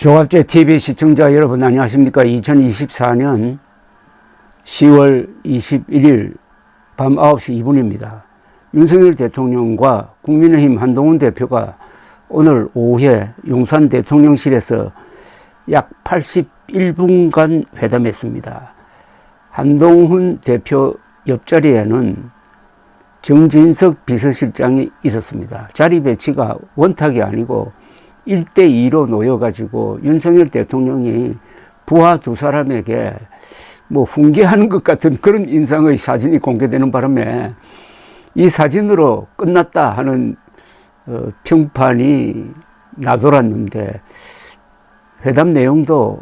조갑제 TV 시청자 여러분 안녕하십니까. 2024년 10월 21일 밤 9시 2분입니다. 윤석열 대통령과 국민의힘 한동훈 대표가 오늘 오후에 용산 대통령실에서 약 81분간 회담했습니다. 한동훈 대표 옆자리에는 정진석 비서실장이 있었습니다. 자리 배치가 원탁이 아니고 1대2로 놓여가지고 윤석열 대통령이 부하 두 사람에게 훈계하는 것 같은 그런 인상의 사진이 공개되는 바람에 이 사진으로 끝났다 하는 평판이 나돌았는데 회담 내용도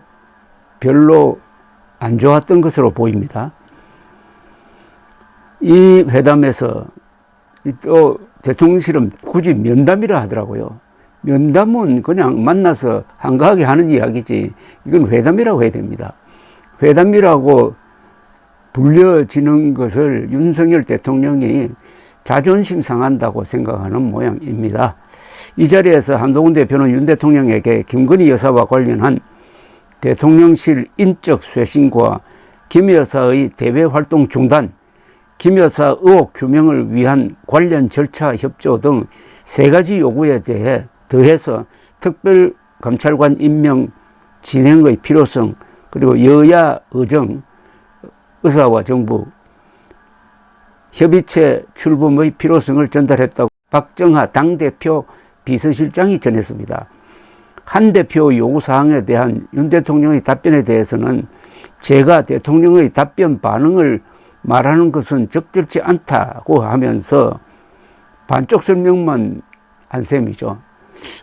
별로 안 좋았던 것으로 보입니다. 이 회담에서 또 대통령실은 굳이 면담이라 하더라고요. 면담은 그냥 만나서 한가하게 하는 이야기지 이건 회담이라고 해야 됩니다. 회담이라고 불려지는 것을 윤석열 대통령이 자존심 상한다고 생각하는 모양입니다. 이 자리에서 한동훈 대표는 윤 대통령에게 김건희 여사와 관련한 대통령실 인적 쇄신과 김 여사의 대외 활동 중단, 김 여사 의혹 규명을 위한 관련 절차 협조 등 세 가지 요구에 대해 더해서 특별감찰관 임명 진행의 필요성, 그리고 여야 의정, 의사와 정부, 협의체 출범의 필요성을 전달했다고 박정하 당대표 비서실장이 전했습니다. 한 대표 요구사항에 대한 윤 대통령의 답변에 대해서는 제가 대통령의 답변 반응을 말하는 것은 적절치 않다고 하면서 반쪽 설명만 한 셈이죠.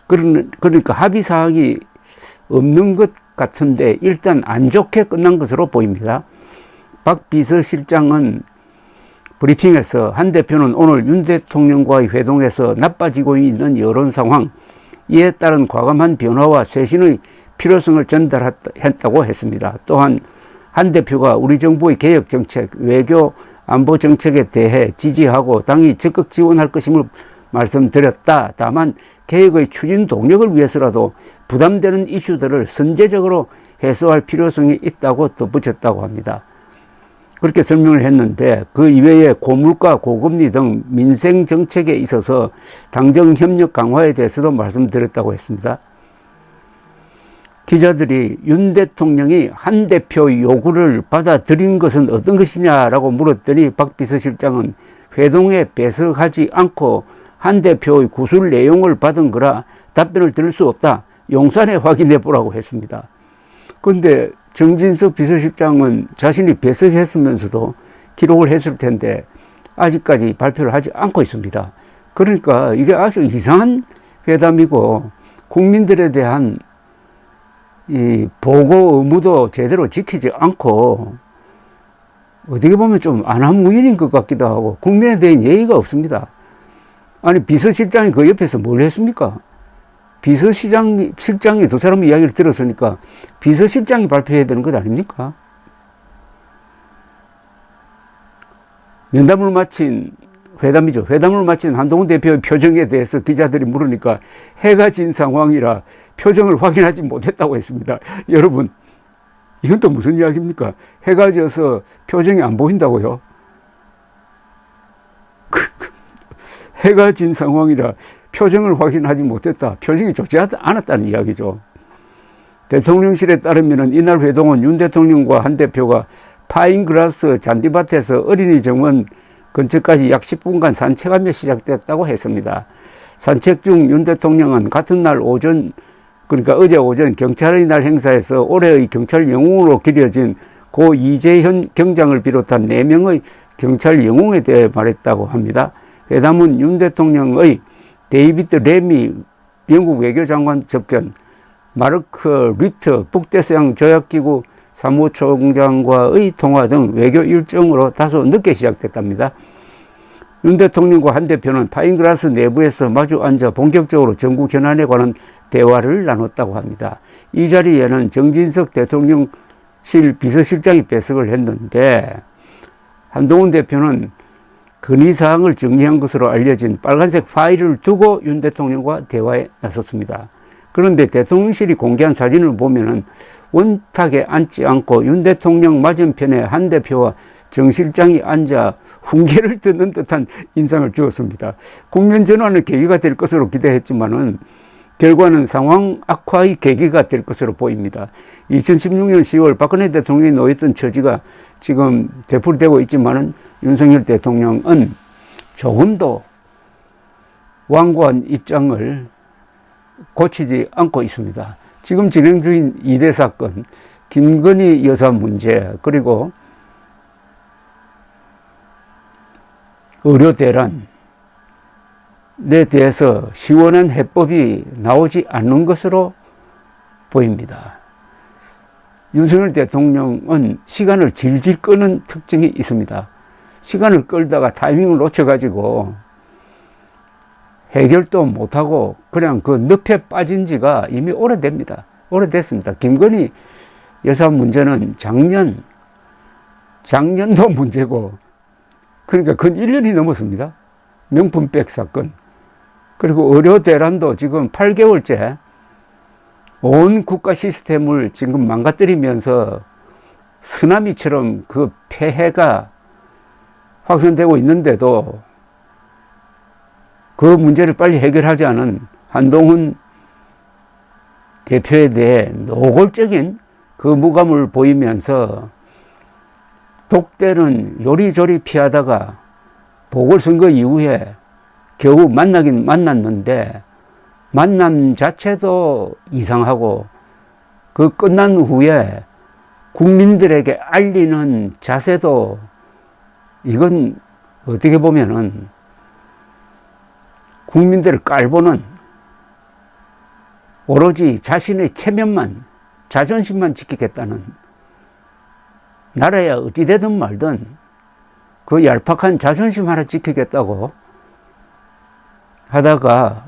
그러니까 합의사항이 없는 것 같은데 일단 안 좋게 끝난 것으로 보입니다. 박 비서실장은 브리핑에서 한 대표는 오늘 윤 대통령과의 회동에서 나빠지고 있는 여론 상황, 이에 따른 과감한 변화와 쇄신의 필요성을 전달했다고 했습니다. 또한 한 대표가 우리 정부의 개혁 정책, 외교, 안보 정책에 대해 지지하고 당이 적극 지원할 것임을 말씀드렸다. 다만 개혁의 추진 동력을 위해서라도 부담되는 이슈들을 선제적으로 해소할 필요성이 있다고 덧붙였다고 합니다. 그렇게 설명을 했는데 그 이외에 고물가, 고금리 등 민생 정책에 있어서 당정 협력 강화에 대해서도 말씀드렸다고 했습니다. 기자들이 윤 대통령이 한 대표 요구를 받아들인 것은 어떤 것이냐라고 물었더니 박 비서실장은 회동에 배석하지 않고 한 대표의 구술 내용을 받은 거라 답변을 드릴 수 없다. 용산에 확인해 보라고 했습니다. 그런데 정진석 비서실장은 자신이 배석했으면서도 기록을 했을 텐데 아직까지 발표를 하지 않고 있습니다. 그러니까 이게 아주 이상한 회담이고 국민들에 대한 이 보고 의무도 제대로 지키지 않고 어떻게 보면 좀 안하무인인 것 같기도 하고 국민에 대한 예의가 없습니다. 아니 비서실장이 그 옆에서 뭘 했습니까? 비서실장이 두 사람의 이야기를 들었으니까 비서실장이 발표해야 되는 것 아닙니까? 면담을 마친 회담이죠. 회담을 마친 한동훈 대표의 표정에 대해서 기자들이 물으니까 해가 진 상황이라 표정을 확인하지 못했다고 했습니다. 여러분, 이건 또 무슨 이야기입니까? 해가 져서 표정이 안 보인다고요? 해가 진 상황이라 표정을 확인하지 못했다. 표정이 좋지 않았다는 이야기죠. 대통령실에 따르면 이날 회동은 윤 대통령과 한 대표가 파인그라스 잔디밭에서 어린이 정원 근처까지 약 10분간 산책하며 시작됐다고 했습니다. 산책 중 윤 대통령은 같은 날 오전, 그러니까 어제 오전 경찰의 날 행사에서 올해의 경찰 영웅으로 기려진 고 이재현 경장을 비롯한 4명의 경찰 영웅에 대해 말했다고 합니다. 회담은 윤 대통령의 데이비드 레미 영국 외교장관 접견, 마르크 리트 북대서양 조약기구 사무총장과의 통화 등 외교 일정으로 다소 늦게 시작됐답니다. 윤 대통령과 한 대표는 파인그라스 내부에서 마주 앉아 본격적으로 정부 현안에 관한 대화를 나눴다고 합니다. 이 자리에는 정진석 대통령실 비서실장이 배석을 했는데 한동훈 대표는 건의사항을 정리한 것으로 알려진 빨간색 파일을 두고 윤 대통령과 대화에 나섰습니다. 그런데 대통령실이 공개한 사진을 보면은 원탁에 앉지 않고 윤 대통령 맞은편에 한 대표와 정 실장이 앉아 훈계를 듣는 듯한 인상을 주었습니다. 국면 전환의 계기가 될 것으로 기대했지만은 결과는 상황 악화의 계기가 될 것으로 보입니다. 2016년 10월 박근혜 대통령이 놓였던 처지가 지금 되풀이되고 있지만은 윤석열 대통령은 조금도 완고한 입장을 고치지 않고 있습니다. 지금 진행 중인 2대 사건, 김건희 여사 문제, 그리고 의료 대란에 대해서 시원한 해법이 나오지 않는 것으로 보입니다. 윤석열 대통령은 시간을 질질 끄는 특징이 있습니다. 시간을 끌다가 타이밍을 놓쳐가지고 해결도 못하고 그냥 그 늪에 빠진 지가 이미 오래됐습니다. 김건희 여사 문제는 작년도 문제고, 그러니까 근 1년이 넘었습니다. 명품백 사건. 그리고 의료 대란도 지금 8개월째 온 국가 시스템을 지금 망가뜨리면서 쓰나미처럼 그 폐해가 확산되고 있는데도 그 문제를 빨리 해결하지 않은 한동훈 대표에 대해 노골적인 거부감을 보이면서 독대는 요리조리 피하다가 보궐선거 이후에 겨우 만나긴 만났는데 만남 자체도 이상하고 그 끝난 후에 국민들에게 알리는 자세도 이건 어떻게 보면은 국민들을 깔보는 오로지 자신의 체면만, 자존심만 지키겠다는, 나라야 어찌되든 말든 그 얄팍한 자존심 하나 지키겠다고 하다가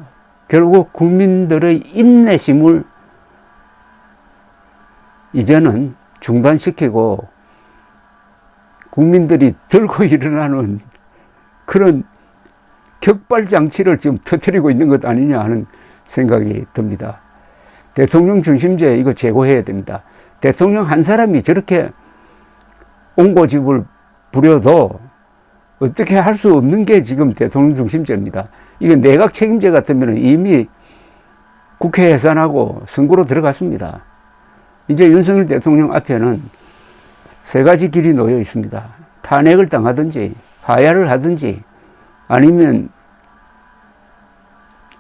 결국 국민들의 인내심을 이제는 중단시키고 국민들이 들고 일어나는 그런 격발장치를 지금 터뜨리고 있는 것 아니냐 하는 생각이 듭니다. 대통령 중심제 이거 제고해야 됩니다. 대통령 한 사람이 저렇게 옹고집을 부려도 어떻게 할 수 없는 게 지금 대통령 중심제입니다. 이거 내각 책임제 같으면 이미 국회 해산하고 선거로 들어갔습니다. 이제 윤석열 대통령 앞에는 세 가지 길이 놓여 있습니다. 탄핵을 당하든지 하야를 하든지 아니면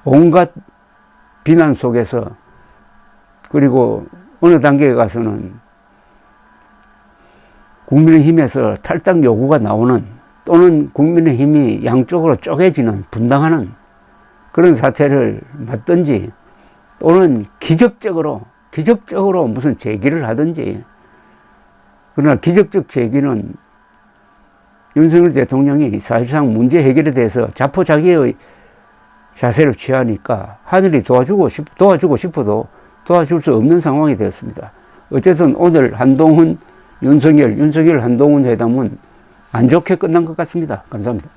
온갖 비난 속에서, 그리고 어느 단계에 가서는 국민의힘에서 탈당 요구가 나오는, 또는 국민의힘이 양쪽으로 쪼개지는, 분당하는 그런 사태를 맞든지, 또는 기적적으로 무슨 제기를 하든지. 그러나 기적적 제기는 윤석열 대통령이 사실상 문제 해결에 대해서 자포자기의 자세를 취하니까 하늘이 도와주고 싶어도 도와줄 수 없는 상황이 되었습니다. 어쨌든 오늘 한동훈, 윤석열 한동훈 회담은 안 좋게 끝난 것 같습니다. 감사합니다.